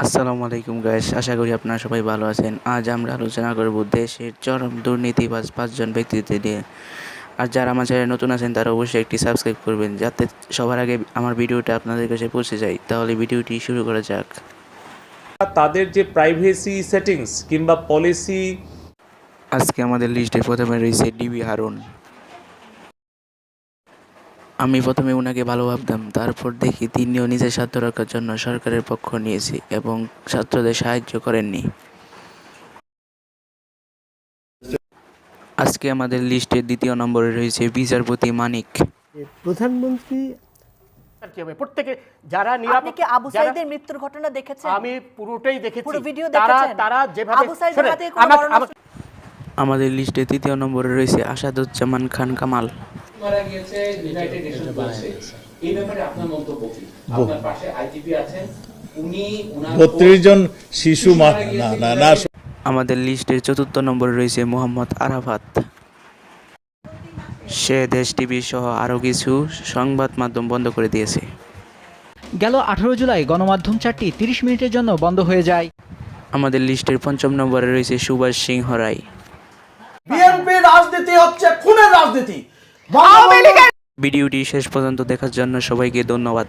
আসসালামু আলাইকুম গাইস, আশা করি আপনারা সবাই ভালো আছেন। আজ আমরা আলোচনা করব দেশের চরম দুর্নীতিবাজ 5 জন ব্যক্তিত্ব নিয়ে। আর যারা আমার চ্যানেলে নতুন আছেন তারা অবশ্যই একটি সাবস্ক্রাইব করবেন, যাতে সবার আগে আমার ভিডিওটা আপনাদের কাছে পৌঁছে যায়। তাহলে ভিডিওটি শুরু করা যাক। তাদের যে প্রাইভেসি সেটিংস কিংবা পলিসি। আজকে আমাদের লিস্টে প্রথমে রয়েছে ডিবি হারুন। আমি প্রথমে ওনাকে ভালো ভাবতাম, তারপর দেখি তিনিও নিজের স্বার্থ রক্ষার জন্য সরকারের পক্ষ নিয়েছে এবং ছাত্রদের সাহায্য করেননি। আজকে আমাদের লিস্টের দ্বিতীয় নম্বরে রয়েছে বিচারপতি মানিক। প্রধানমন্ত্রী প্রত্যেকে যারা আপনি কি আবু সাইদের মৃত্যুর ঘটনা দেখেছেন? আমি পুরোটাই দেখেছি। পুরো ভিডিও দেখেছেন? তারা যেভাবে আবু সাইদের হাতে কোনো আমাদের লিস্টে তৃতীয় নম্বরে রয়েছে আসাদুজ্জামান খান কামাল। মারা গিয়েছে, ইউনাইটেড নেশন বলছে। এই ব্যাপারে আপনার মন্তব্য কি? আপনার পাশে আইটিভি আছেন, উনি 32 জন শিশু না। আমাদের লিস্টের চতুর্থ নম্বরে রয়েছে মোহাম্মদ আরাফাত। সে দেশ টিভি সহ আরও কিছু সংবাদ মাধ্যম বন্ধ করে দিয়েছে। গেল 18 জুলাই গণমাধ্যম 4টি 30 মিনিটের জন্য বন্ধ হয়ে যায়। আমাদের লিস্টের পঞ্চম নম্বরে রয়েছে সুভাষ সিংহ রায়। বিএনপি রাজনীতি হচ্ছে খুনের রাজনীতি। ভিডিওটি শেষ পর্যন্ত দেখার জন্য সবাইকে ধন্যবাদ।